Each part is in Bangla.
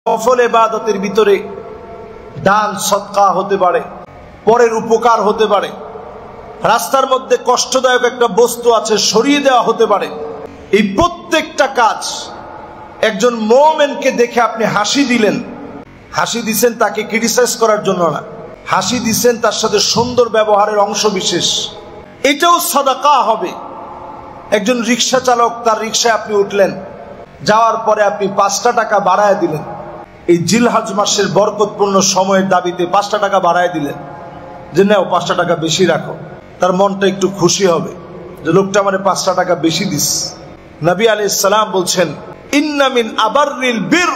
নফল ইবাদতের ভিতরে দান সদকা হতে পারে, পরের উপকার হতে পারে, রাস্তার মধ্যে কষ্টদায়ক একটা বস্তু আছে সরিয়ে দেওয়া হতে পারে। এই প্রত্যেকটা কাজ একজন মুমিনকে দেখে আপনি হাসি দিলেন, হাসি দিচ্ছেন তাকে ক্রিটিসাইজ করার জন্য না, হাসি দিচ্ছেন তার সাথে সুন্দর ব্যবহারের অংশ বিশেষ, এটাও সাদাকা হবে। একজন রিক্সা চালক, তার রিক্সায় আপনি উঠলেন, যাওয়ার পরে আপনি 5টা টাকা বাড়ায় দিলেন, এই জিলহজ মাসের বরকতপূর্ণ সময়ের দাবিতে 5টা টাকা বাড়ায় দিলেন যে নাও 5টা টাকা বেশি রাখো। তার মনটা একটু খুশি হবে যে লোকটা আমারে 5টা টাকা বেশি দিস। নবী আলাইহিস সালাম বলছেন, ইন্না মিন আবাররিল বির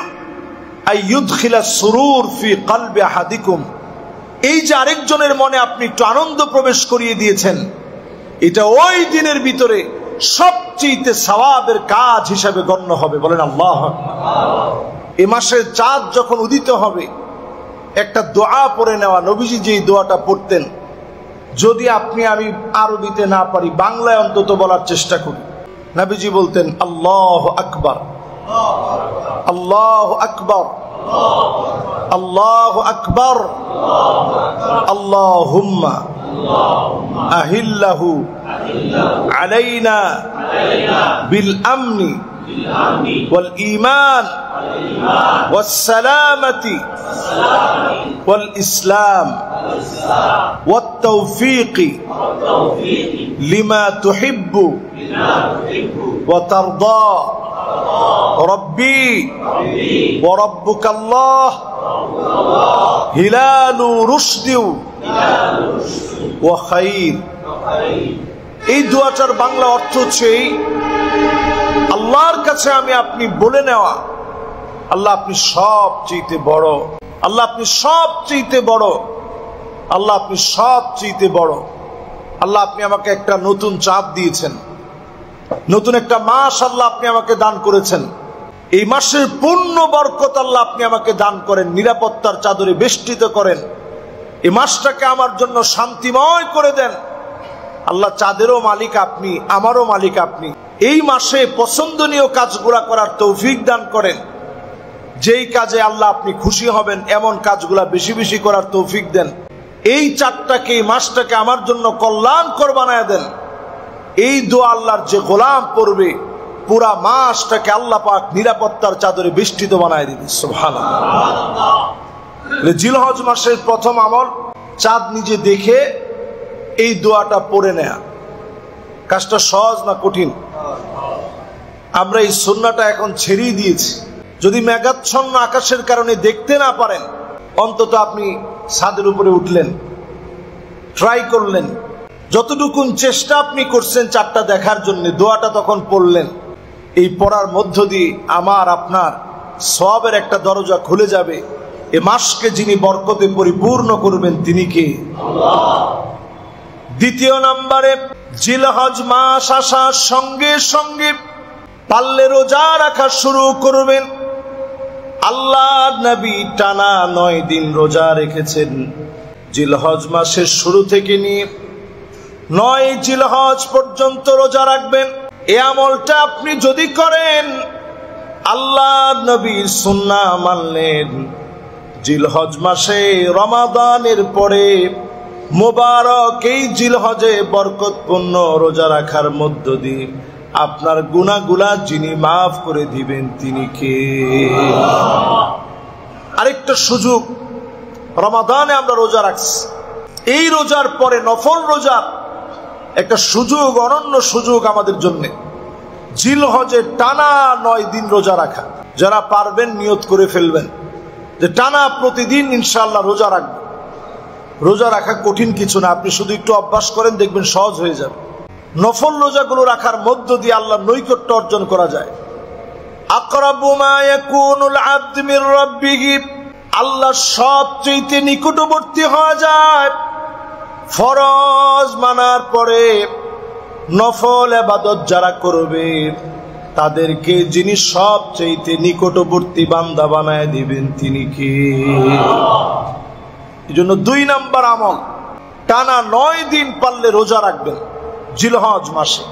আইয়ুদখিলা সুরুর ফি কলবি আহাদিকুম। এই যে আরেকজনের মনে আপনি একটু আনন্দ প্রবেশ করিয়ে দিয়েছেন, এটা ওই দিনের ভিতরে সবচেয়ে সওয়াবের কাজ হিসাবে গণ্য হবে। বলেন আল্লাহু আকবার। এই মাসের চাঁদ যখন উদিত হবে, একটা দোয়া পড়ে নেওয়া। নবীজি যে দোয়াটা পড়তেন, যদি আপনি আমি আরবিতে না পারি, বাংলায় অন্তত বলার চেষ্টা করি। নবীজি বলতেন, আল্লাহু আকবার, আল্লাহু আকবার, আল্লাহু আকবার, আল্লাহুম্মা আহিল্লাহু আলাইনা বিল আমনি ওয়াল ঈমান ওয়াস সালামাতি ওয়াল ইসলাম ওয়াত তাওফীকি লিমা তুহিব্বু ওয়া তারদা রব্বি ওয়া রাব্বুকাল্লাহ হিলালু রুশদি ওয়া খাইর। এই দোয়াটার বাংলা অর্থ হচ্ছে, আল্লাহর কাছে আমি আপনি বলে নেওয়া, আল্লাহ আপনি সবচেয়ে বড়, আল্লাহ আপনি সবচেয়ে বড়, আল্লাহ আপনি সবচেয়ে বড়। আল্লাহ আপনি আমাকে একটা নতুন চাঁদ দিয়েছেন, নতুন একটা মাস আল্লাহ আপনি আমাকে দান করেছেন। এই মাসের পূর্ণ বরকত আল্লাহ আপনি আমাকে দান করেন, নিরাপত্তার চাদরে বেষ্টিত করেন। এই মাসটাকে আমার জন্য শান্তিময় করে দেন। আল্লাহ চাঁদেরও মালিক আপনি, আমারও মালিক আপনি। এই মাসে পছন্দনীয় কাজগুলা করার তৌফিক দান করেন। যেই কাজে আল্লাহ আপনি খুশি হবেন এমন কাজগুলা বেশি বেশি করার তৌফিক দেন। এই চাঁদটাকে, এই মাসটাকে আমার জন্য কল্যাণকর বানায় দেন। এই দোয়া আল্লাহর যে গোলাম পড়বে, পুরা মাসটাকে আল্লাহ পাক নিরাপত্তার চাদরে বেষ্টিত বানায় দিবে। সুবহানাল্লাহ। জিলহজ মাসের প্রথম আমল, চাঁদ নিজে দেখে এই দোয়াটা পড়ে নেয়া। কাজটা সহজ না কঠিন? আমরা এই সুন্নাহটা এখন ছেড়েই দিয়েছি। যদি মেঘাচ্ছন্ন আকাশের কারণে দেখতে না পারেন, অন্তত আপনি ছাদের উপরে উঠলেন, ট্রাই করলেন, যতটুকুন চেষ্টা আপনি করছেন চাঁদটা দেখার জন্য, দোয়াটা তখন পড়লেন। এই পড়ার মধ্য দিয়ে আমার আপনার সওয়াবের একটা দরজা খুলে যাবে। এ মাসকে যিনি বরকতে পরিপূর্ণ করবেন তিনি কে? আল্লাহ। দ্বিতীয় নম্বরে, জিলহজ মাস আসার সঙ্গে সঙ্গে পারলে রোজা রাখা শুরু করবেন। আল্লাহর নবী টানা 9 দিন রোজা রেখেছেন। জিলহজ মাসের শুরু থেকে নিয়ে 9 জিলহজ পর্যন্ত রোজা রাখবেন। এই আমলটা আপনি যদি করেন, আল্লাহর নবীর সুন্নাহ মানলেন, জিলহজ মাসে রমাদানের পরে মোবারক এই জিলহজে বরকতপূর্ণ রোজা রাখার মধ্য দিয়ে আপনার গুনাহগুলা যিনি মাফ করে দিবেন তিনি কে? আরেকটা সুযোগ, রমাদানে আমরা রোজা রাখছি, এই রোজার পরে নফল রোজার একটা সুযোগ, অনন্য সুযোগ আমাদের জন্য, জিলহজে টানা 9 দিন রোজা রাখা। যারা পারবেন নিয়ত করে ফেলবেন যে টানা প্রতিদিন ইনশাআল্লাহ রোজা রাখবেন। রোজা রাখা কঠিন কিছু না, আপনি শুধু একটু অভ্যাস করেন, দেখবেন সহজ হয়ে যাবে। নফল রোজাগুলো রাখার মধ্য দিয়ে আল্লাহর নৈকট্য অর্জন করা যায়। আকরাবু মা ইয়াকুনুল আবদু মির রাব্বিহি, আল্লাহর সবচেয়ে নিকটবর্তী হওয়া যায় ফরজ মানার পরে। নফল ইবাদত যারা করবে তাদেরকে যিনি সবচেয়ে নিকটবর্তী বান্দা বানায় দিবেন তিনি কে? এই জন্য 2 নম্বর আমল, টানা 9 দিন পারলে রোজা রাখবেন জিলহজ মাসে।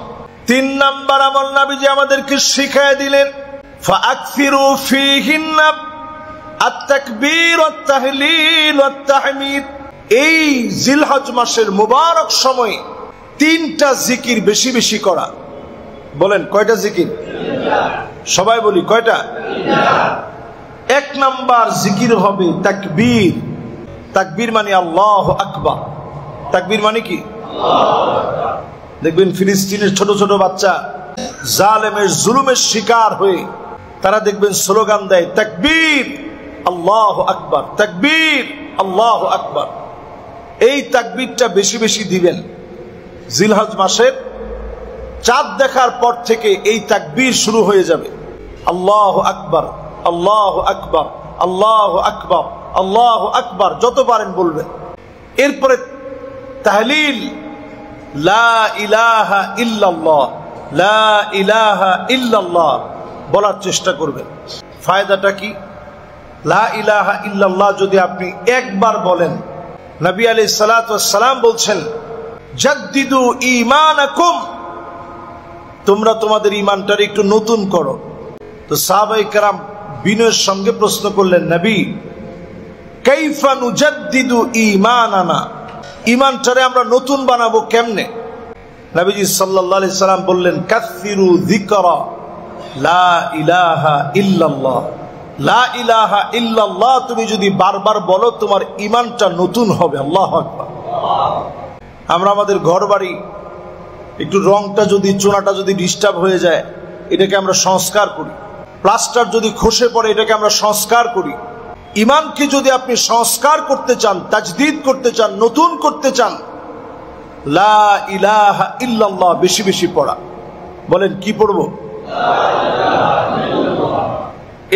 3 নম্বর আমল নবীজি আমাদেরকে শিখিয়ে দিলেন, ফাআকসিরু ফীহিন্না আত-তাকবীর ওয়াত-তাহলিল ওয়াত-তাহমিদ। এই জিলহজ মাসের মুবারক সময়ে তিনটা জিকির বেশি বেশি করা। বলেন কয়টা জিকির? সবাই বলি কয়টা? এক নাম্বার জিকির হবে তাকবীর। তাকবীর মানে আল্লাহু আকবার। তাকবীর মানে কি? দেখবেন ফিলিস্তিনের ছোট ছোট বাচ্চা জালেমের জুলুমের শিকার হয়ে তারা দেখবেন স্লোগান দেয় তাকবীর আল্লাহু আকবার, তাকবীর আল্লাহু আকবার। এই তাকবীরটা বেশি বেশি দিবেন। জিলহজ মাসের চাঁদ দেখার পর থেকে এই তাকবীর শুরু হয়ে যাবে। আল্লাহু আকবার, আল্লাহু আকবার, আল্লাহু আকবার, আল্লাহু আকবার, যত পারেন বলবেন। এরপরে তাহলিল, লা ইলাহা ইল্লাল্লাহ, লা ইলাহা ইল্লাল্লাহ বলার চেষ্টা করবেন। ফায়দাটা কি? লা ইলাহা ইল্লাল্লাহ যদি আপনি একবার বলেন, নবী আলাইহিস সালাতু ওয়াস সালাম বলছেন জাদ্দিদু ঈমানাকুম, তোমরা তোমাদের ঈমানটাকে একটু নতুন করো। তো সাহাবায়ে কেরাম বিনয়ের সঙ্গে প্রশ্ন করলেন, নবী কাইফা নুজাদ্দিদু ঈমানানা, ঈমানটারে আমরা নতুন বানাবো কেমনে? নবীজি সাল্লাল্লাহু আলাইহি সাল্লাম বললেন কাসসিরু যিকরা লা ইলাহা ইল্লাল্লাহ। লা ইলাহা ইল্লাল্লাহ তুমি যদি বারবার বলো তোমার ঈমানটা নতুন হবে। আল্লাহু আকবার। আমরা আমাদের ঘর বাড়ি একটু রংটা যদি, চুনাটা যদি ডিস্টার্ব হয়ে যায়, এটাকে আমরা সংস্কার করি। প্লাস্টার যদি খসে পড়ে, এটাকে আমরা সংস্কার করি। ঈমানকে যদি আপনি সংস্কার করতে চান, তাজদীদ করতে চান, নতুন করতে চান, লা ইলাহা ইল্লাল্লাহ বেশি বেশি পড়া। বলেন কি পড়বো?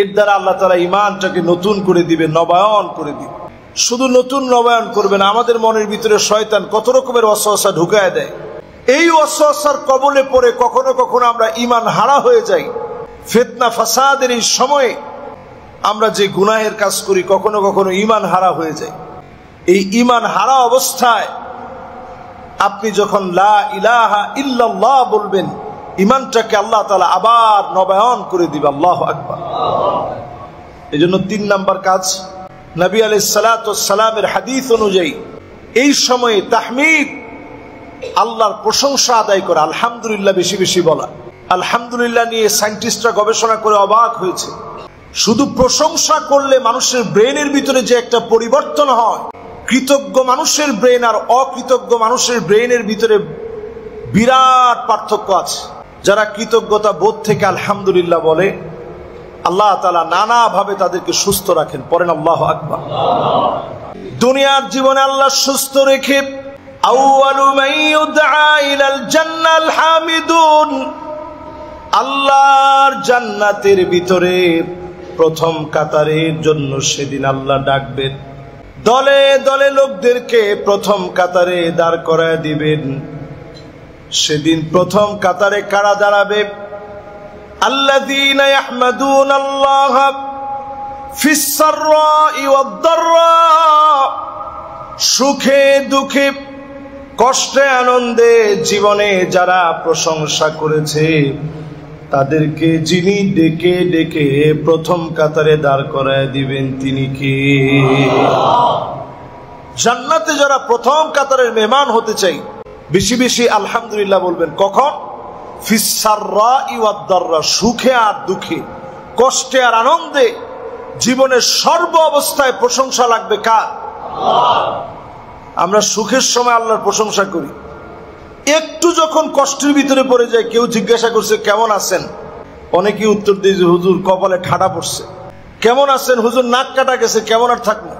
এর দ্বারা আল্লাহ তাআলা ঈমানটাকে নতুন করে দিবে, নবায়ন করে দিবে। শুধু নতুন নবায়ন করবেন, আমাদের মনের ভিতরে শয়তান কত রকমের ওয়াসওয়াসা ঢুকায় দেয়। এই ওয়াসওয়াসার কবলে পড়ে কখনো কখনো আমরা ঈমান হারা হয়ে যাই। ফিতনা ফাসাদের এই সময়ে আমরা যে গুনাহের কাজ করি, কখনো কখনো ঈমান হারা হয়ে যায়। এই ঈমান হারা অবস্থায় আপনি যখন লা ইলাহা ইল্লাল্লাহ বলবেন, ঈমানটাকে আল্লাহ তাআলা আবার নবায়ন করে দিবে। আল্লাহু আকবার। এজন্য ৩ নাম্বার কাজ, নবী আলাইহিস সালাতু ওয়াস সালামের হাদিস অনুযায়ী এই সময়ে তাহমিদ, আল্লাহর প্রশংসা আদায় করা, আলহামদুলিল্লাহ বেশি বেশি বলা। আলহামদুলিল্লাহ নিয়ে সায়েন্টিস্টরা গবেষণা করে অবাক হয়েছে। শুধু প্রশংসা করলে মানুষের ব্রেনের ভিতরে যে একটা পরিবর্তন হয়, কৃতজ্ঞ মানুষের ব্রেন আর অকৃতজ্ঞ মানুষের ব্রেনের ভিতরে বিরাট পার্থক্য আছে। যারা কৃতজ্ঞতা বোধ থেকে আলহামদুলিল্লাহ বলে, আল্লাহ তাআলা নানা ভাবে তাদেরকে সুস্থ রাখেন। পড়েন আল্লাহু আকবার। দুনিয়ার জীবনে আল্লাহ সুস্থ রেখে আউয়ালু মান ইউদআ ইলাল জান্নাল হামিদুন, আল্লাহর জান্নাতের ভিতরে প্রথম কাতারের জন্য সেদিন আল্লাহ ডাকবেন। দলে দলে লোকদেরকে প্রথম কাতারে দাঁড় করায় দিবেন। সেদিন প্রথম কাতারে কারা দাঁড়াবে? আল্লাযীনা ইয়াহমাদুনাল্লাহ ফিস সাররাই ওয়াদ দাররা, সুখে দুঃখে কষ্টে আনন্দে জীবনে যারা প্রশংসা করেছে, তাদেরকে যিনি ডেকে ডেকে প্রথম কাতারে দাঁড় করায় দিবেন তিনি কে? জান্নাতে যারা প্রথম কাতারের মেহমান হতে চাই, বেশি বেশি আলহামদুলিল্লাহ বলবেন। কখন? ফিস সাররাই ওয়াদ দাররা, সুখে আর দুঃখে, কষ্টে আর আনন্দে, জীবনের সর্ব অবস্থায় প্রশংসা লাগবে কার? আমরা সুখের সময় আল্লাহর প্রশংসা করি, একটু যখন কষ্টের ভিতরে পড়ে যায়, কেউ জিজ্ঞাসা করছে কেমন আছেন, অনেকেই উত্তর দিয়ে যে হুজুর কপালে ঠাডা পড়ছে। কেমন আছেন? হুজুর নাক কাটা গেছে, কেমন আর থাকবো।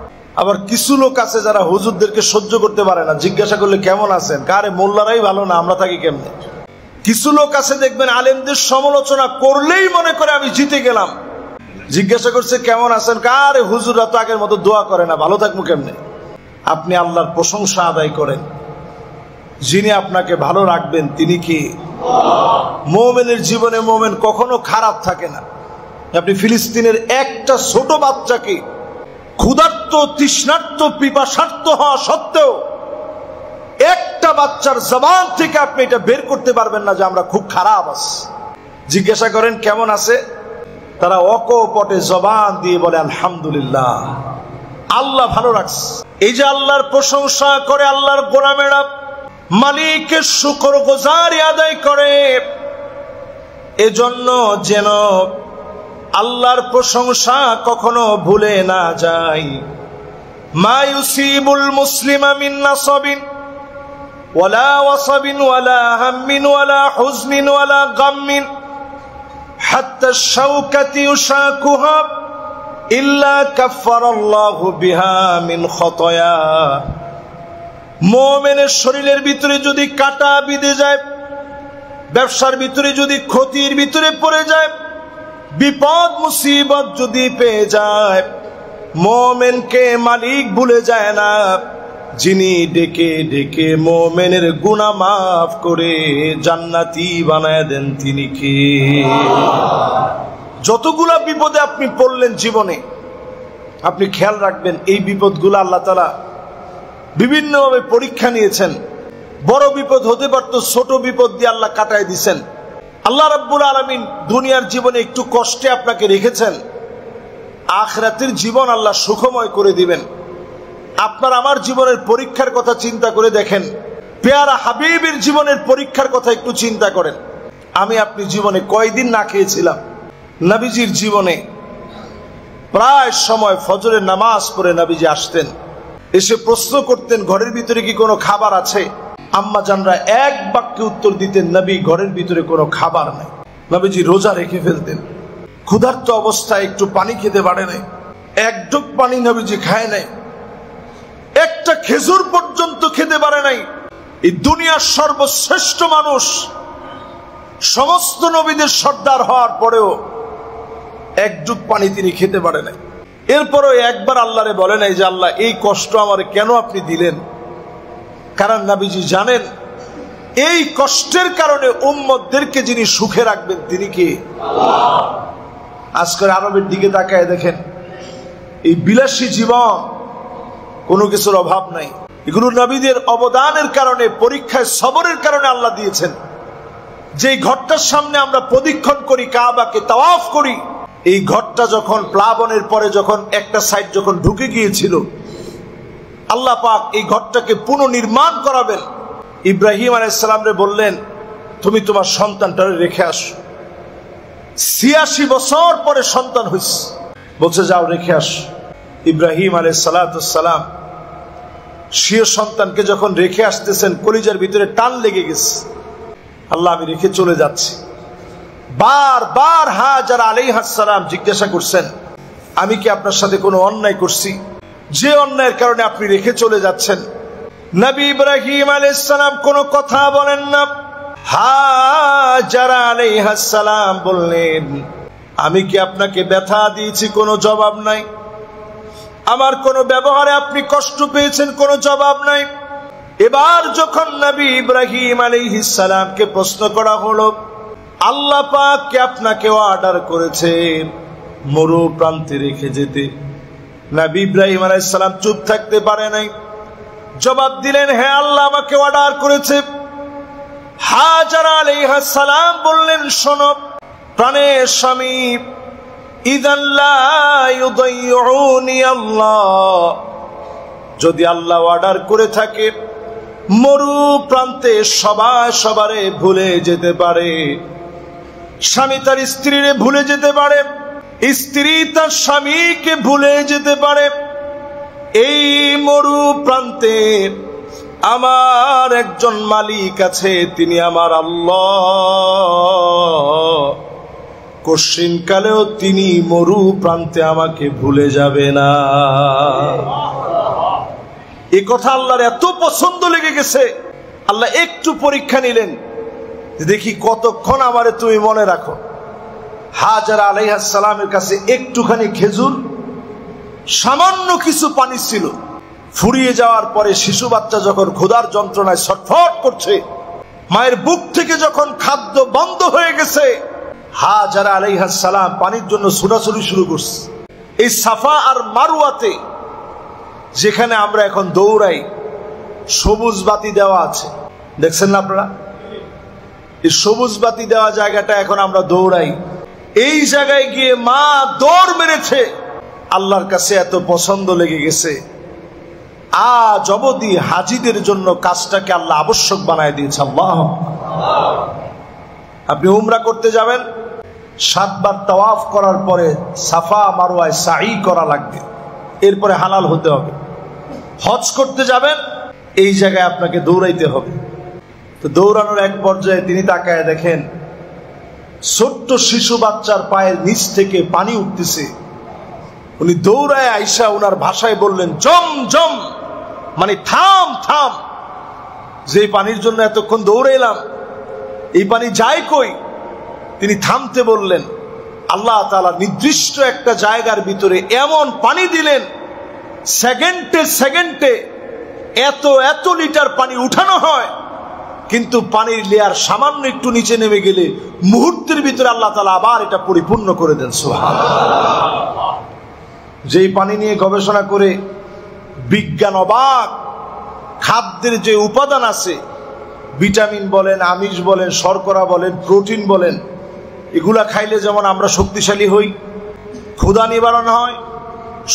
আবার কিছু লোক আছে যারা হুজুরদেরকে সহ্য করতে পারে না, জিজ্ঞাসা করলে কেমন আছেন, কারে মোল্লারাই ভালো না, আমরা থাকি কেমনে। কিছু লোক আছে দেখবেন আলেমদের সমালোচনা করলেই মনে করে আমি জিতে গেলাম, জিজ্ঞাসা করছে কেমন আছেন, কারে হুজুররা তো আগের মতো দোয়া করে না, ভালো থাকবো কেমনে। আপনি আল্লাহর প্রশংসা আদায় করেন, যিনি আপনাকে ভালো রাখবেন তিনি কি? মুমিনের জীবনে মুমিন কখনো খারাপ থাকে না। আপনি ফিলিস্তিনের একটা ছোট বাচ্চাকে ক্ষুধার্ত, তৃষ্ণার্ত, পিপাসার্ত হওয়া সত্ত্বেও একটা বাচ্চার জবান থেকে আপনি এটা বের করতে পারবেন না যে আমরা খুব খারাপ আছি। জিজ্ঞাসা করেন কেমন আছে, তারা অকপটে জবান দিয়ে বলে আলহামদুলিল্লাহ, আল্লাহ ভালো রাখছে। এই যে আল্লাহর প্রশংসা করে আল্লাহর গোলামেরা মালিকের শুকরগুজারি আদায় করে, এজন্য যেন আল্লাহর প্রশংসা কখনো ভুলে না যায়। মা ইউসিবুল মুসলিমা মিন নাসাবিন ওয়ালা ওয়াসাবিন ওয়ালা হাম্মিন ওয়ালা হুজনিন ওয়ালা গাম্মিন হাত্তা শাওকাতি ইউশাকুহা ইল্লা কাফফারাল্লাহু বিহা মিন খতায়া। মুমিনের শরীরের ভিতরে যদি কাঁটা বিঁধে যায়, ব্যবসার ভিতরে যদি ক্ষতির ভিতরে পড়ে যায়, বিপদ মুসিবত যদি পেয়ে যায়, মুমিনকে মালিক ভুলে যায় না। যিনি ডেকে ডেকে মুমিনের গুনাহ মাফ করে জান্নাতি বানায় দেন তিনি কে? যতগুলা বিপদে আপনি পড়লেন জীবনে, আপনি খেয়াল রাখবেন এই বিপদগুলো আল্লাহ তাআলা বিভিন্নভাবে পরীক্ষা নিয়েছেন। বড় বিপদ হতে পারত, ছোট বিপদ দিয়ে আল্লাহ কাটায় দিয়েছেন। আল্লাহ রাব্বুল আলামিন দুনিয়ার জীবনে একটু কষ্টে আপনাকে রেখেছেন, আখিরাতের জীবন আল্লাহ সুখময় করে দিবেন। আপনার আমার জীবনের পরীক্ষার কথা চিন্তা করে দেখেন, পেয়ারা হাবিবের জীবনের পরীক্ষার কথা একটু চিন্তা করেন। আমি আপনি জীবনে কয়দিন না খেয়েছিলাম? নবীজির জীবনে প্রায় সময় ফজরের নামাজ পড়ে নবীজি আসতেন, এসে প্রশ্ন করতেন ঘরের ভিতরে কি কোনো খাবার আছে? আম্মা জানরা এক বাক্যে উত্তর দিতেন, নবী ঘরের ভিতরে কোনো খাবার নাই। নবীজি রোজা রেখে ফেলতেন, ক্ষুধার্ত অবস্থায় একটু পানি খেতে পারে নাই, এক ঢোক পানি নবীজি খায় নাই, একটা খেজুর পর্যন্ত খেতে পারে নাই। এই দুনিয়ার সর্বশ্রেষ্ঠ মানুষ, সমস্ত নবীদের সর্দার হওয়ার পরেও এক ঢোক পানি তিনি খেতে পারে নাই। এরপরও একবার আল্লাহরে বলে নাই যে আল্লাহ এই কষ্ট আমার কেন আপনি দিলেন? কারণ নবীজি জানেন এই কষ্টের কারণে উম্মতদেরকে যিনি সুখে রাখবেন তিনি কে? আজকের আরবের দিকে তাকায় দেখেন, এই বিলাসী জীবন, কোনো কিছুর অভাব নাই। এগুলো নবীদের অবদানের কারণে, পরীক্ষায় সবরের কারণে আল্লাহ দিয়েছেন। যেই ঘরটার সামনে আমরা প্রদক্ষিণ করি, কাবাকে তাওয়াফ করি, এই ঘরটা যখন প্লাবনের পরে যখন একটা সাইড যখন ঢুকে গিয়েছিল, আল্লাহ পাক এই ঘরটাকে পুনর্নির্মাণ করাবেন। ইব্রাহিম আলাইহিস সালামরে বললেন তুমি তোমার সন্তানটারে রেখে আসো। ৮৬ বছর পরে সন্তান হইছে, বলছে যাও রেখে আসো। ইব্রাহিম আলাইহিস সালাম স্বীয় সন্তানকে যখন রেখে আসতেছেন, কলিজার ভিতরে টান লেগে গেছে, আল্লাহ আমি রেখে চলে যাচ্ছি। বারবার হাজারা আলাইহিস সালাম জিজ্ঞাসা করছেন আমি কি আপনার সাথে কোনো অন্যায় করছি যে অন্যায়ের কারণে আপনি রেখে চলে যাচ্ছেন? নবী ইব্রাহিম আলাইহিস সালাম কোনো কথা বলেন না। হাজারা আলাইহিস সালাম বললেন আমি কি আপনাকে ব্যথা দিয়েছি? কোনো জবাব নাই। আমার কোনো ব্যবহারে আপনি কষ্ট পেয়েছেন? কোনো জবাব নাই। এবার যখন নবী ইব্রাহিম আলাইহিস সালামকে প্রশ্ন করা হলো, আল্লাহ পাক কি আপনাকে অর্ডার করেছে মরু প্রান্তে রেখে যেতে? নবী ইব্রাহিম আলাইহিস সালাম চুপ থাকতে পারে নাই, জবাব দিলেন হ্যাঁ আল্লাহ আমাকে অর্ডার করেছে। হাজারা আলাইহিস সালাম বললেন শোনো প্রাণের স্বামী, ইযান লা ইউদাইউনি আল্লাহ, যদি আল্লাহ অর্ডার করে থাকে মরু প্রান্তে সবাই সবারে ভুলে যেতে পারে। স্বামী তার স্ত্রীরে ভুলে যেতে পারে, স্ত্রী তার স্বামীকে ভুলে যেতে পারে। এই মরু প্রান্তে আমার একজন মালিক আছে, তিনি আমার আল্লাহ। কশিন কালেও তিনি মরু প্রান্তে আমাকে ভুলে যাবে না। এই কথা আল্লাহর এত পছন্দ লেগে গেছে, আল্লাহ একটু পরীক্ষা নিলেন, দেখি কতক্ষণ আমারে তুমি মনে রাখো। হাজারা আলাইহিস সালামের কাছে একটুখানি খেজুর, সামান্য কিছু পানি ছিল। ফুরিয়ে যাওয়ার পরে শিশু বাচ্চা যখন ক্ষুধার যন্ত্রণায় ছটফট করছে, মায়ের বুক থেকে যখন খাদ্য বন্ধ হয়ে গেছে, হাজারা আলাইহিস সালাম পানির জন্য ছুটাছুটি শুরু করছে। এই সাফা আর মারওয়াতে যেখানে আমরা এখন দৌড়াই, সবুজ বাতি দেওয়া আছে, দেখছেন না আপনারা? এই সবুজ বাতি দেওয়া জায়গাটা এখন আমরা দৌড়াই। এই জায়গায় গিয়ে মা দৌড় মেরেছে, আল্লাহর কাছে এত পছন্দ লেগে গেছে, আজ অবধি হাজিদের জন্য কাজটাকে আল্লাহ আবশ্যক বানায় দিয়েছে। আল্লাহ, আপনি উমরা করতে যাবেন, 7 বার তাওয়াফ করার পরে সাফা মারওয়ায় সাই করা লাগবে, এরপরে হালাল হতে হবে। হজ করতে যাবেন, এই জায়গায় আপনাকে দৌড়াইতে হবে। তো দৌড়ানোর এক পর্যায়ে তিনি তাকায় দেখেন ছোট্ট শিশু বাচ্চার পায়ের নিচ থেকে পানি উঠতেছে। উনি দৌড়ায় আইসা ওনার ভাষায় বললেন, জম জম, মানে থাম থাম, যে পানির জন্য এতক্ষণ দৌড়ে এলাম, এই পানি যায় কই? তিনি থামতে বললেন। আল্লাহ তাআলা নির্দিষ্ট একটা জায়গার ভিতরে এমন পানি দিলেন, সেকেন্ডে সেকেন্ডে এত এত লিটার পানি উঠানো হয়, কিন্তু পানির লেয়ার সামান্য একটু নিচে নেমে গেলে মুহূর্তের ভিতরে আল্লাহ তাআলা আবার এটা পরিপূর্ণ করে দেন। সুবহানাল্লাহ। যেই পানি নিয়ে গবেষণা করে বিজ্ঞান অবাক, খাদ্যের যে উপাদান আছে, ভিটামিন বলেন, আমিষ বলেন, শর্করা বলেন, প্রোটিন বলেন, এগুলা খাইলে যেমন আমরা শক্তিশালী হই, ক্ষুধা নিবারণ হয়,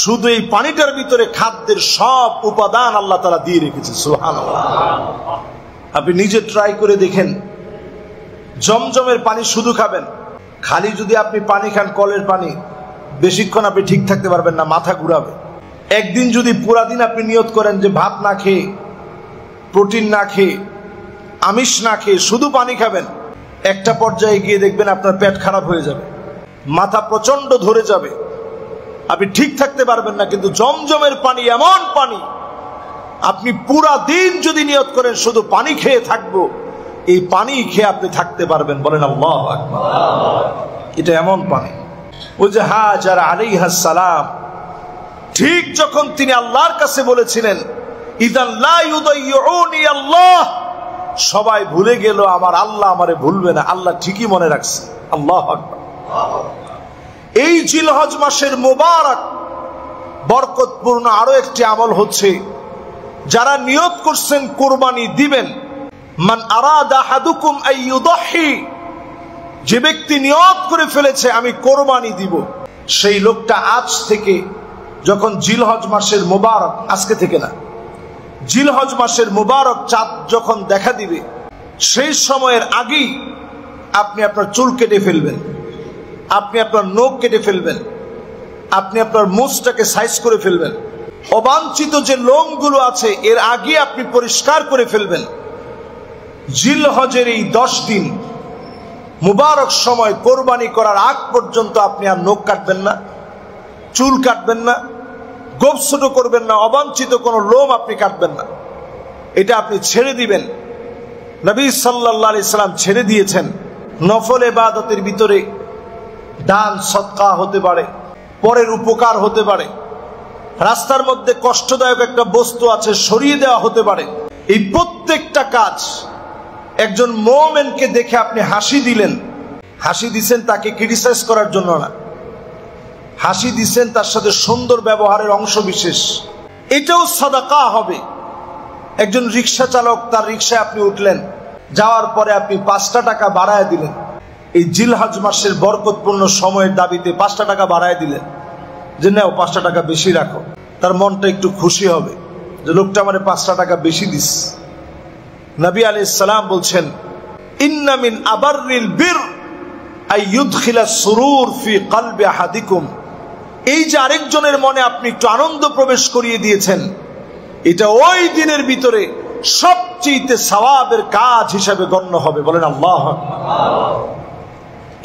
শুধু এই পানিটার ভিতরে খাদ্যের সব উপাদান আল্লাহ তাআলা দিয়ে রেখেছে। সুবহানাল্লাহ। আপনি নিজে ট্রাই করে দেখেন, জমজমের পানি শুধু খাবেন, খালি যদি আপনি পানি খান, কলের পানি, বেশিক্ষণ আপনি ঠিক থাকতে পারবেন না, মাথা ঘুরাবে। একদিন যদি পুরা দিন আপনি নিয়ত করেন যে ভাত না খেয়ে, প্রোটিন না খেয়ে, আমিষ না খেয়ে শুধু পানি খাবেন, একটা পর্যায়ে গিয়ে দেখবেন আপনার পেট খারাপ হয়ে যাবে, মাথা প্রচন্ড ধরে যাবে, আপনি ঠিক থাকতে পারবেন না। কিন্তু জমজমের পানি এমন পানি, আপনি পুরা দিন যদি নিয়ত করেন শুধু পানি খেয়ে থাকবো, এই পানি খেয়ে আপনি থাকতে পারবেন। বলেন আল্লাহু আকবার। এটা এমন পানি। ওই যে হাজার আলাইহিস সালাম ঠিক যখন তিনি আল্লাহর কাছে বলেছিলেন, ইদান লা ইউদাইউনি আল্লাহ, সবাই ভুলে গেল, আমার আল্লাহ আমারে ভুলবে না, আল্লাহ ঠিকই মনে রাখছে। আল্লাহু আকবার। এই জিলহজ মাসের মুবারক বরকতপূর্ণ আরো একটি আমল হচ্ছে, যারা নিয়ত করছেন কুরবানি দিবেন, মান আরাদা আহাদুকুম আইয়ুদহি, যে ব্যক্তি নিয়ত করে ফেলেছে আমি কোরবানি দিব, সেই লোকটা আজ থেকে, যখন জিলহজ মাসের মুবারক, আজকে থেকে না, জিলহজ মাসের মুবারক চাঁদ যখন দেখা দিবে, সেই সময়ের আগেই আপনি আপনার চুল কেটে ফেলবেন, আপনি আপনার নখ কেটে ফেলবেন, আপনি আপনার মুছটাকে সাইজ করে ফেলবেন, অবাঞ্ছিত যে লোমগুলো আছে এর আগে আপনি পরিষ্কার করে ফেলবেন। জিলহজের এই 10 দিন মুবারক সময় কোরবানি করার আগ পর্যন্ত আপনি আর নখ কাটবেন না, চুল কাটবেন না, গোঁফ ছোট করবেন না, অবাঞ্ছিত কোনো লোম আপনি কাটবেন না, এটা আপনি ছেড়ে দিবেন। নবী সাল্লাল্লাহু আলাইহি সাল্লাম ছেড়ে দিয়েছেন। নফল ইবাদতের ভিতরে দান সদকা হতে পারে, পরের উপকার হতে পারে, রাস্তার মধ্যে কষ্টদায়ক একটা বস্তু আছে সরিয়ে দেওয়া হতে পারে। এই প্রত্যেকটা কাজ একজন মুমিনকে দেখে আপনি হাসি দিলেন, হাসি দিছেন তাকে ক্রিটিসাইজ করার জন্য না, হাসি দিছেন তার সাথে সুন্দর ব্যবহারের অংশ বিশেষ, এটাও সাদাকা হবে। একজন রিক্সা চালক, তার রিক্সায় আপনি উঠলেন, যাওয়ার পরে আপনি 5টা টাকা বাড়ায় দিলেন, এই জিলহজ মাসের বরকতপূর্ণ সময়ের দাবিতে 5টা টাকা বাড়ায় দিলেন, যে নাও 5টা টাকা বেশি রাখো, তার মনটা একটু খুশি হবে যে লোকটা আমারে 5টা টাকা বেশি দিস। নবী আলাইহিস সালাম বলছেন, ইন্না মিন আবাররিল বির আইয়ুদখিলা সুরুর ফি কলবি আহাদিকুম, এই যে আরেকজনের মনে আপনি একটু আনন্দ প্রবেশ করিয়ে দিয়েছেন, এটা ওই দিনের ভিতরে সবচেয়ে সওয়াবের কাজ হিসাবে গণ্য হবে। বলেন আল্লাহু আকবার।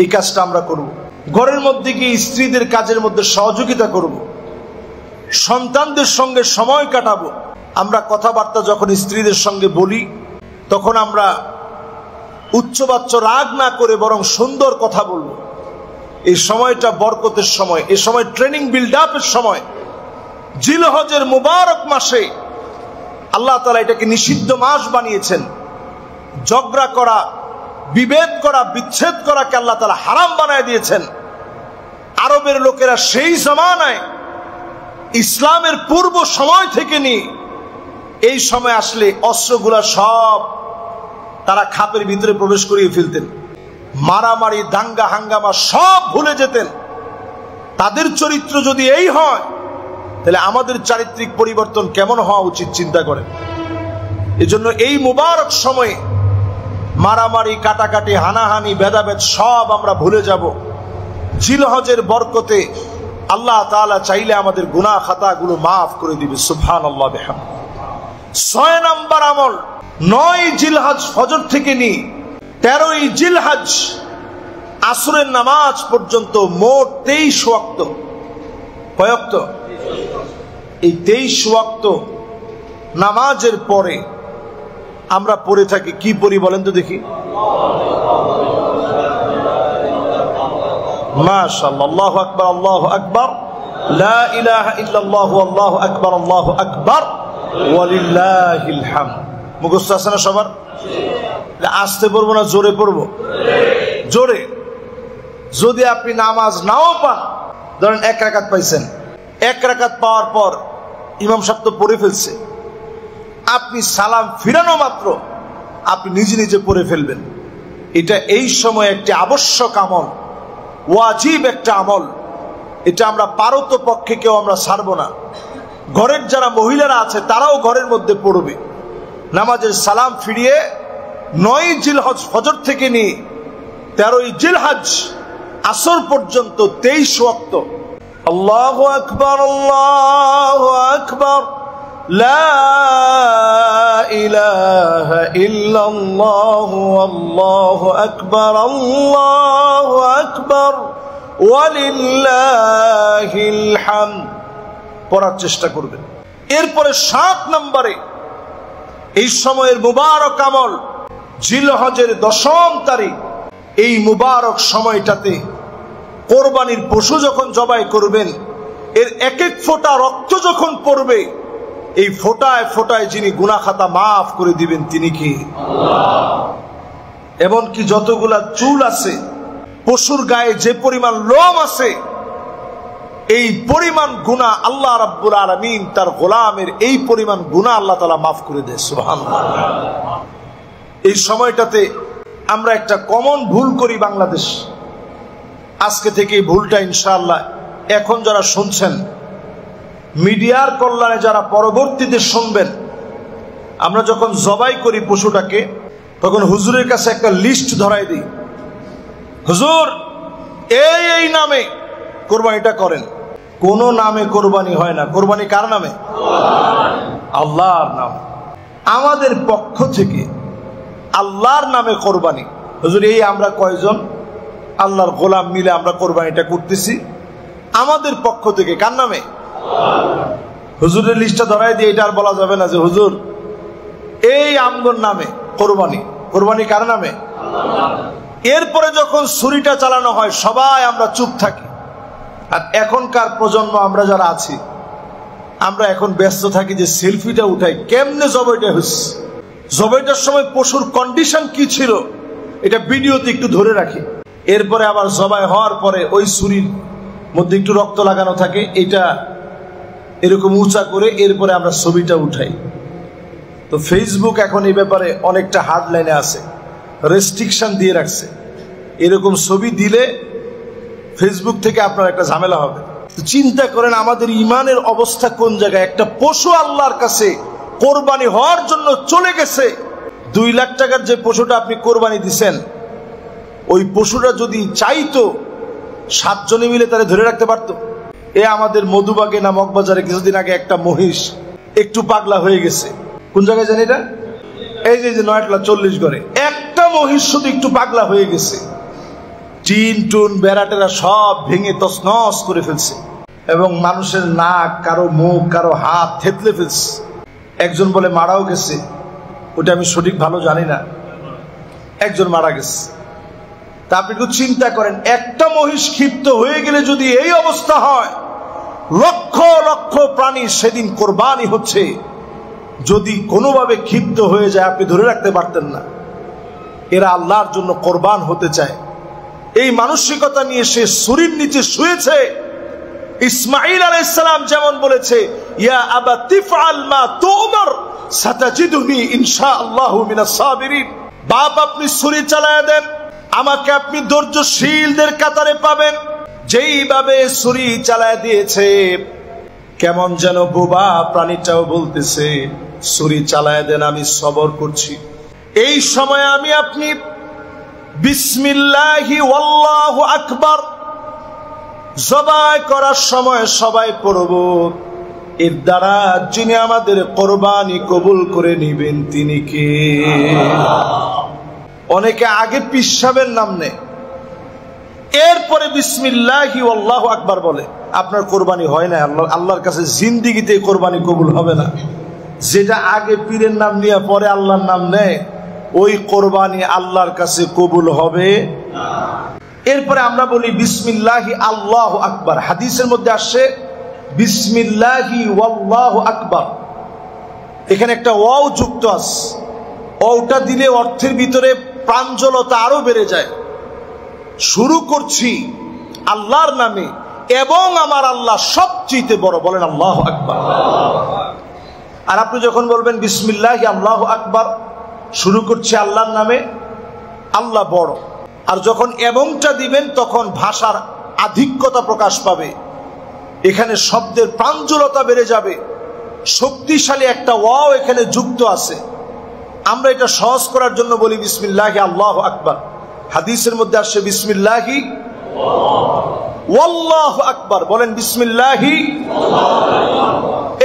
এই কাজটা আমরা করব, ঘরের মধ্যে গিয়ে স্ত্রীদের কাজের মধ্যে সহযোগিতা করব, সন্তানদের সঙ্গে সময় কাটাবো। আমরা কথাবার্তা যখন স্ত্রীদের সঙ্গে বলি, তখন আমরা উচ্চবাচ্য রাগ না করে বরং সুন্দর কথা বলবো। এই সময়টা বরকতের সময়, এই সময় ট্রেনিং বিল্ড আপের সময়। জিলহজের মুবারক মাসে আল্লাহ তাআলা এটাকে নিষিদ্ধ মাস বানিয়েছেন। ঝগড়া করা, বিভেদ করা, বিচ্ছেদ করাকে আল্লাহ তাআলা হারাম বানায় দিয়েছেন। আরবের লোকেরা সেই জামানায়, ইসলামের পূর্ব সময় থেকে নিয়ে এই সময় আসলে অস্ত্রগুলা সব তারা খাপের ভিতরে প্রবেশ করিয়ে ফেলতেন। মারামারি, দাঙ্গা হাঙ্গামা সব ভুলে যেতেন। তাদের চরিত্র যদি এই হয়, তাহলে আমাদের চারিত্রিক পরিবর্তন কেমন হওয়া উচিত চিন্তা করেন। এজন্য এই মুবারক সময়ে মারামারি, কাটাকাটি, হানাহানি, ভেদাভেদ সব আমরা ভুলে যাব। জিলহজের বরকতে আল্লাহ তাআলা চাইলে আমাদের গুনাহ খাতাগুলো মাফ করে দিবে। সুবহানাল্লাহ বিহামদিহি। 6 নাম্বার আমল, 9 জিলহজ ফজর থেকে নিয়ে 13 জিলহজ আসরের নামাজ পর্যন্ত মোট 23 ওয়াক্ত। কয় ওয়াক্ত? এই 23 ওয়াক্ত নামাজের পরে আমরা পড়ে থাকি কি পড়ি বলেন তো দেখি? মাশাআল্লাহ, আল্লাহু আকবার, আল্লাহু আকবার, লা ইলাহা ইল্লাল্লাহু, আল্লাহু আকবার, আল্লাহু আকবার, ওয়ালিল্লাহিল হামদ। মুখস্থ আছে না সবার? আস্তে পড়বো না জোরে পড়বো? জোরে। যদি আপনি নামাজ নাও পান, ধরেন 1 রাকাত পাইছেন, 1 রাকাত পাওয়ার পর ইমাম সাহেব তো পড়ে ফেলছে, আপনি সালাম ফিরানো মাত্র আপনি নিজে নিজে পড়ে ফেলবেন। এটা এই সময় একটি আবশ্যক আমল, ওয়াজিব একটা আমল। এটা আমরা পারত পক্ষে কেউ আমরা ছাড়বো না। ঘরের যারা মহিলারা আছে তারাও ঘরের মধ্যে পড়বে। নামাজের সালাম ফিরিয়ে 9 জিলহজ ফজর থেকে নিয়ে 13 জিলহজ আসর পর্যন্ত 23 ওয়াক্ত আল্লাহু আকবার, আল্লাহু আকবার, লা ইলাহা ইল্লাল্লাহু, আল্লাহু আকবার, আল্লাহু আকবার, ওয়ালিল্লাহিল হামদ পড়ার চেষ্টা করবেন। এরপরে 7 নম্বরে এই সময়ের মুবারক আমল, জিলহজের 10ম তারিখ, এই মুবারক সময়টাতে কোরবানির পশু যখন জবাই করবেন, এর এক এক ফোঁটা রক্ত যখন পড়বে, এই ফোঁটায় ফোঁটায় যিনি গুনাহ খাতা মাফ করে দিবেন তিনি কি? আল্লাহ। এমনকি যতগুলা চুল আছে, পশুর গায়ে যে পরিমাণ লোম আছে, এই পরিমাণ গুনাহ আল্লাহ রাব্বুল আলামিন তার গোলামের এই পরিমাণ গুনাহ আল্লাহ তাআলা মাফ করে দেয়। সুবহানাল্লাহ। এই সময়টাতে আমরা একটা কমন ভুল করি বাংলাদেশ। আজকে থেকে এই ভুলটা ইনশাআল্লাহ এখন যারা শুনছেন, মিডিয়ার কল্যাণে যারা পরবর্তীতে শুনবেন, আমরা যখন জবাই করি পশুটাকে, তখন হুজুরের কাছে একটা লিস্ট ধরাই দিই, হুজুর এই এই নামে কোরবানিটা করেন। কোন নামে কোরবানি হয় না। কোরবানি কার নামে? আল্লাহর নাম। আমাদের পক্ষ থেকে আল্লাহর নামে কোরবানি। হুজুর এই আমরা কয়জন আল্লাহর গোলাম মিলে আমরা কোরবানিটা করতেছি, আমাদের পক্ষ থেকে কার নামে? হুজুরের লিস্টটা ধরাই দিয়ে এটা আর বলা যাবে না যে হুজুর এই আমগর নামে কোরবানি। কোরবানি কার নামে? এরপরে যখন ছুরিটা চালানো হয় সবাই আমরা চুপ থাকি। আর এখনকার প্রজন্ম আমরা যারা আছি, আমরা এখন ব্যস্ত থাকি যে সেলফিটা উঠাই, কেমনে জবাইটা হচ্ছে, জবাইটার সময় পশুর কন্ডিশন কি ছিল এটা ভিডিওতে একটু ধরে রাখি। এরপরে আবার জবাই হওয়ার পরে ওই ছুরির মধ্যে একটু রক্ত লাগানো থাকে, এটা এরকম উঁচা করে এরপরে আমরা ছবিটা উঠাই। তো ফেসবুক এখন এই ব্যাপারে অনেকটা হার্ড লাইনে আছে, রেস্ট্রিকশন দিয়ে রাখছে। এরকম ছবি দিলে ফেসবুক থেকে আপনার একটা ঝামেলা হবে। চিন্তা করেন আমাদের ইমানের অবস্থা কোন জায়গায়। একটা পশু আল্লাহর কাছে কোরবানি হওয়ার জন্য চলে গেছে। 2 লাখ টাকার যে পশুটা আপনি কোরবানি দিচ্ছেন, ওই পশুটা যদি চাইতো 7 জনে মিলে তারা ধরে রাখতে পারতো। আমাদের মধুবাগে না মগবাজারে কিছুদিন আগে একটা মহিষ একটু পাগলা হয়ে গেছে। কোন জায়গায় জানি এটা? এই যে 9 40 ঘরে একটা মহিষ শুধু একটু পাগলা হয়ে গেছে। টিন টুন বেড়াটেরা সব ভেঙে তছনছ করে ফেলছে এবং মানুষের নাক, কারো মুখ, কারো হাত থেতলে ফেলছে। একজন বলে মারাও গেছে, ওটা আমি সঠিক ভালো জানি না, একজন মারা গেছে। তা আপনি একটু চিন্তা করেন, একটা মহিষ ক্ষিপ্ত হয়ে গেলে যদি এই অবস্থা হয়, লক্ষ লক্ষ প্রাণী সেদিন কোরবানি হচ্ছে, যদি কোনোভাবে ক্ষিপ্ত হয়ে যায় আপনি ধরে রাখতে পারতেন না। এরা আল্লাহর জন্য কোরবান হতে চায়, এই মানসিকতা নিয়ে সে ছুরির নিচে শুয়েছে। ইসমাঈল আলাইহিস সালাম যেমন বলেছে, ইয়া আবা তিফআল মা তু'মার সাতাজিদুনি ইনশাআল্লাহু মিনাস সাবিরিন। বাপ আপনি ছুরি চালায়া দেন, আমাকে আপনি ধৈর্যশীলদের কাতারে পাবেন। যেইভাবে ছুরি চালায় দিয়েছে, কেমন যেন বোবা প্রাণীটাও বলতেছে ছুরি চালায় দেন, আমি সবর করছি। এই সময় আমি আপনি বিসমিল্লাহি ওয়াল্লাহু আকবার জবাই করার সময় সবাই পড়ব, এর দ্বারা যিনি আমাদের কোরবানি কবুল করে নিবেন তিনি কে? অনেকে আগে পিসাবের নাম নেয়, এরপরে বিসমিল্লাহি ওয়াল্লাহু আকবার বলে। আপনার কোরবানি হয় না, আল্লাহর কাছে জিন্দিগিতে কোরবানি কবুল হবে না। যেটা আগে পীরের নাম নিয়ে পরে আল্লাহর নাম নেয়, ওই কোরবানি আল্লাহর কাছে কবুল হবে না। এরপরে আমরা বলি বিসমিল্লাহি আল্লাহু আকবার। হাদিসের মধ্যে আসছে বিসমিল্লাহি ওয়াল্লাহু আকবার, এখানে একটা ওয়াও যুক্ত আছে। ওটা দিলে অর্থের ভিতরে প্রাঞ্জলতা আরো বেড়ে যায়। শুরু করছি আল্লাহর নামে এবং আমার আল্লাহ সবচেয়ে বড়, বলেন আল্লাহু আকবার। আর আপনি যখন বলবেন বিসমিল্লাহি আল্লাহু আকবার, শুরু করছি আল্লাহর নামে, আল্লাহ বড়। আর যখন এবংটা দিবেন তখন ভাষার আধিক্যতা প্রকাশ পাবে, এখানে শব্দের প্রাঞ্জলতা বেড়ে যাবে, শক্তিশালী একটা ওয়াও এখানে যুক্ত আছে। আমরা এটা সহজ করার জন্য বলি বিসমিল্লাহি আল্লাহু আকবার। হাদিসের মধ্যে আসছে বিসমিল্লাহি ওয়াল্লাহু আকবার, বলেন বিসমিল্লাহি।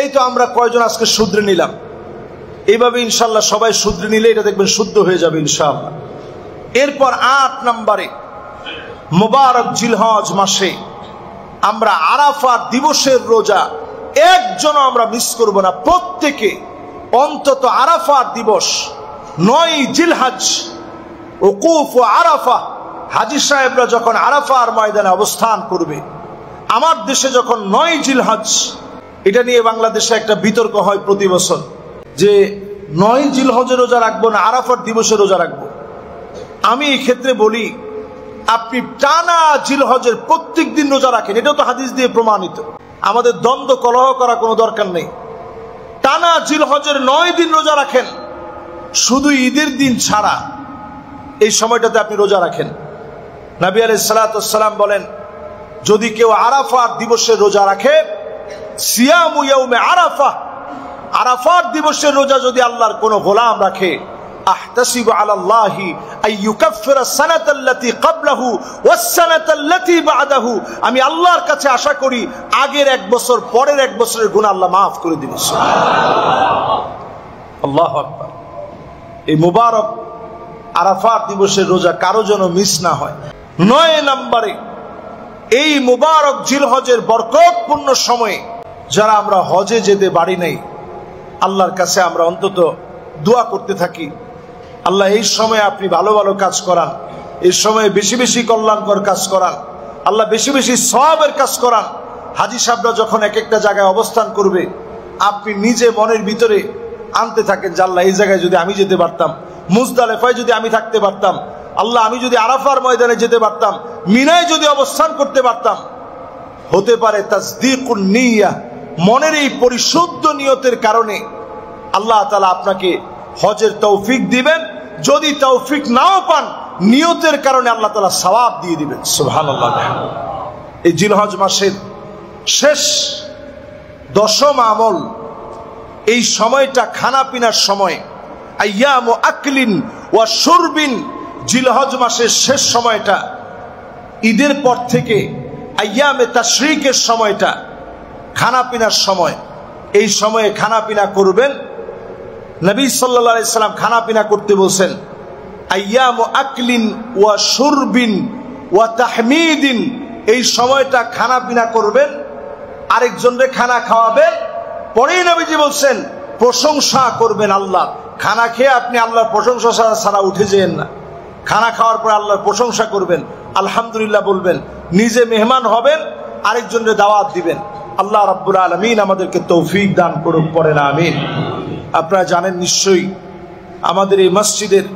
এই তো আমরা কয়জন আজকে শুধরে নিলাম। এইভাবে ইনশাআল্লাহ সবাই শুধরে নিলে এটা দেখবেন শুদ্ধ হয়ে যাবে ইনশাআল্লাহ। এরপর 8 নম্বরে মুবারক জিলহজ মাসে আমরা আরাফাত দিবসের রোজা একজনও আমরা মিস করব না। প্রত্যেকে অন্তত আরাফাত দিবস 9 জিলহজ উকুফ ও আরাফা, হাজী সাহেবরা যখন আরাফার ময়দানে অবস্থান করবে, আমার দেশে যখন 9 জিলহজ, এটা নিয়ে বাংলাদেশে একটা বিতর্ক হয় প্রতি বছর যে 9 জিলহজের রোজা রাখবো না আরাফার দিবসের রোজা রাখবো। আমি এই ক্ষেত্রে বলি আপনি টানা জিলহজের প্রত্যেক দিন রোজা রাখেন, এটাও তো হাদিস দিয়ে প্রমাণিত। আমাদের দ্বন্দ্ব কলহ করা কোনো দরকার নেই। টানা জিলহজের 9 দিন রোজা রাখেন, শুধু ঈদের দিন ছাড়া এই সময়টাতে আপনি রোজা রাখেন। নবী আলাইহিস সালাতু ওয়াস সালাম বলেন, যদি কেউ আরাফার দিবসের রোজা রাখে, সিয়ামু ইয়াউমে আরাফা, আরাফার দিবসের রোজা যদি আল্লাহর কোন গোলাম রাখে, আহতাসিবু আলাল্লাহি আইয়ুকাফিরা সানাতাল্লাতী ক্বাবলাহু ওয়াস সানাতাল্লাতী বা'দাহু, আমি আল্লাহর কাছে আশা করি আগের 1 বছর পরের 1 বছরের গুনাহ আল্লাহ maaf করে দিবেন। সুবহানাল্লাহ, আল্লাহু আকবার। এই মুবারক আরাফাত দিবসের রোজা কারো যেন মিস না হয়। 9 নম্বরে এই মুবারক জিলহজের বরকতপূর্ণ সময়ে যারা আমরা হজে যেতে পারি নাই, আল্লাহর কাছে আমরা অন্তত দোয়া করতে থাকি, আল্লাহ এই সময় আপনি ভালো ভালো কাজ করান, এই সময়ে বেশি বেশি কল্যাণকর কাজ করান, আল্লাহ বেশি বেশি সওয়াবের কাজ করান। হাজী সাহেবরা যখন এক একটা জায়গায় অবস্থান করবে, আপনি নিজে মনের ভিতরে আনতে থাকেন যে আল্লাহ এই জায়গায় যদি আমি যেতে পারতাম, মুজদালিফায় যদি আমি থাকতে পারতাম, আল্লাহ আমি যদি আরাফার ময়দানে যেতে পারতাম, মিনায় যদি অবস্থান করতে পারতাম। হতে পারে তাসদীকুন নিয়্যাহ, মনের এই পরিশুদ্ধ নিয়তের কারণে আল্লাহ তাআলা আপনাকে হজের তৌফিক দিবেন। যদি তৌফিক নাও পান, নিয়তের কারণে আল্লাহ তাআলা সওয়াব দিয়ে দিবেন। সুবহানাল্লাহ। এই জিলহজ মাসের শেষ 10ম আমল, এই সময়টা খানা পিনার সময়, আইয়ামু আকলিন ওয়া শুরবিন। জিলহজ মাসের শেষ সময়টা, ঈদের পর থেকে আইয়ামে তাশরিকের সময়টা, খানা পিনার সময়। এই সময়ে খানা পিনা করবেন। নবী সাল্লাল্লাহু আলাইহি সাল্লাম খানা পিনা করতে বলছেন, আইয়ামু আকলিন ওয়া শুরবিন ওয়া তাহমিদিন। এই সময়টা খানা পিনা করবেন, আরেকজনকে খানা খাওয়াবেন। পরেই নবীজি বলছেন প্রশংসা করবেন আল্লাহ। খানা খেয়ে আপনি আল্লাহর প্রশংসা ছাড়া উঠে যেন না। খানা খাওয়ার পর আল্লাহর প্রশংসা করবেন, আলহামদুলিল্লাহ বলবেন, নিজে মেহমান হবেন, আরেকজনকে দাওয়াত দিবেন। আল্লাহ রাব্বুল আলামিন আমাদেরকে তৌফিক দান করুক, পড়েন আমিন। আপনারা জানেন নিশ্চয়ই আমাদের এই মসজিদের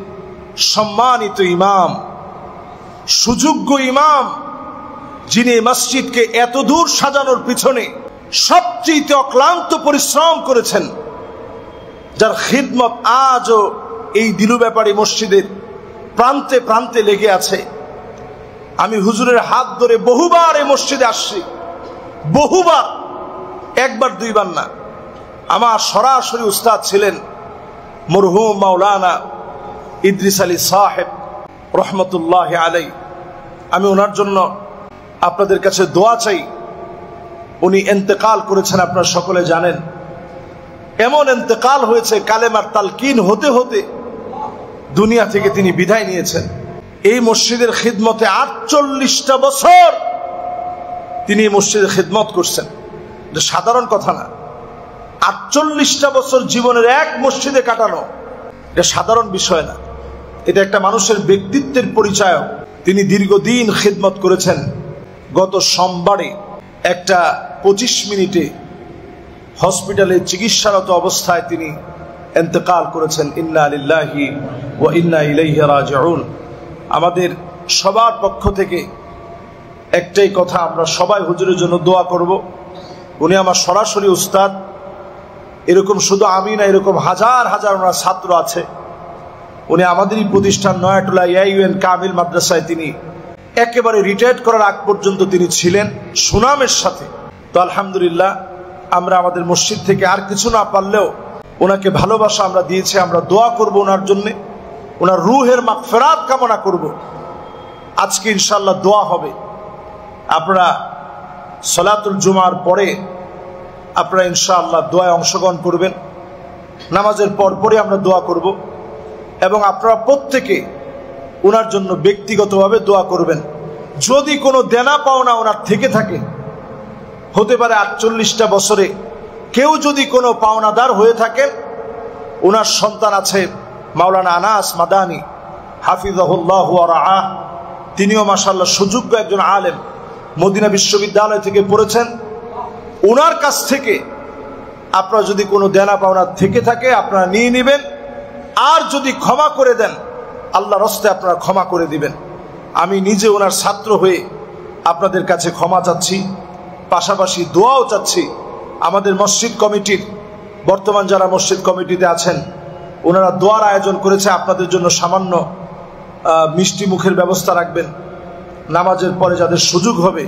সম্মানিত ইমাম, সুযোগ্য ইমাম, যিনি এই মসজিদকে এত দূর সাজানোর পিছনে সবচেয়ে অক্লান্ত পরিশ্রম করেছেন, যার খিদমত আজও এই দিলু ব্যাপারী মসজিদের প্রান্তে প্রান্তে লেগে আছে। আমি হুজুরের হাত ধরে বহুবার এই মসজিদে আসছি, বহুবার, একবার দুইবার না। আমার সরাসরি উস্তাদ ছিলেন মরহুম মাওলানা ইদ্রিস আলী সাহেব রহমতুল্লাহ আলাই। আমি ওনার জন্য আপনাদের কাছে দোয়া চাই। উনি ইন্তেকাল করেছেন, আপনারা সকলে জানেন। এমন ইন্তেকাল হয়েছে, কালেমার তালকিন হতে হতে দুনিয়া থেকে তিনি বিদায় নিয়েছেন। এই মসজিদের খিদমতে 48টা বছর তিনি এই মসজিদের খিদমত করছেন। এটা সাধারণ কথা না। 48টা বছর জীবনের এক মসজিদে কাটানো এটা সাধারণ বিষয় না। এটা একটা মানুষের ব্যক্তিত্বের পরিচয়। তিনি দীর্ঘদিন খিদমত করেছেন। গত সোমবারে একটা 25 মিনিটে হসপিটালে চিকিৎসারত অবস্থায় তিনি ইন্তেকাল করেছেন। ইন্না লিল্লাহি ওয়া ইন্না ইলাইহি রাজিউন। আমাদের সবার পক্ষ থেকে একটাই কথা, আমরা সবাই হুজুরের জন্য দোয়া করব। উনি আমার সরাসরি উস্তাদ। এরকম শুধু আমি না, এরকম হাজার হাজার ওনার ছাত্র আছে। উনি আমাদেরই প্রতিষ্ঠান নয়াটোলা ইউএন কামিল মাদ্রাসায় তিনি একেবারে রিটায়ার্ড করার আগ পর্যন্ত তিনি ছিলেন সুনামের সাথে। তো আলহামদুলিল্লাহ, আমরা আমাদের মসজিদ থেকে আর কিছু না পারলেও ওনাকে ভালোবাসা আমরা দিয়েছি। আমরা দোয়া করব ওনার জন্য, ওনার রুহের মাগফিরাত কামনা করব। আজকে ইনশাআল্লাহ দোয়া হবে। আপনারা সালাতুল জুমার পরে আপনারা ইনশাআল্লাহ দোয়ায় অংশগ্রহণ করবেন। নামাজের পরে আমরা দোয়া করব এবং আপনারা প্রত্যেকে ওনার জন্য ব্যক্তিগতভাবে দোয়া করবেন। যদি কোনো দেনা পাওনা ওনার থেকে থাকে, হতে পারে 48টা বছরে কেউ যদি কোনো পাওনাদার হয়ে থাকেন, ওনার সন্তান আছে মাওলানা আনাস মাদানী হাফিজাহুল্লাহ ওয়া রাআহ, তিনিও মাশাআল্লাহ সুযোগ্য একজন আলেম, মদিনা বিশ্ববিদ্যালয় থেকে পড়েছেন। ওনার কাছ থেকে আপনারা যদি কোনো দেনা পাওনা থেকে থাকে আপনারা নিয়ে নেবেন। আর যদি ক্ষমা করে দেন, আল্লাহর রাস্তায় আপনারা ক্ষমা করে দিবেন। আমি নিজে ওনার ছাত্র হয়ে আপনাদের কাছে ক্ষমা চাচ্ছি, পাশাপাশি দোয়াও চাচ্ছি। আমাদের মসজিদ কমিটির বর্তমান যারা মসজিদ কমিটিতে আছেন, ওনারা দোয়ার আয়োজন করেছে। আপনাদের জন্য সামান্য মিষ্টি মুখের ব্যবস্থা রাখবেন। নামাজের পরে যাদের সুযোগ হবে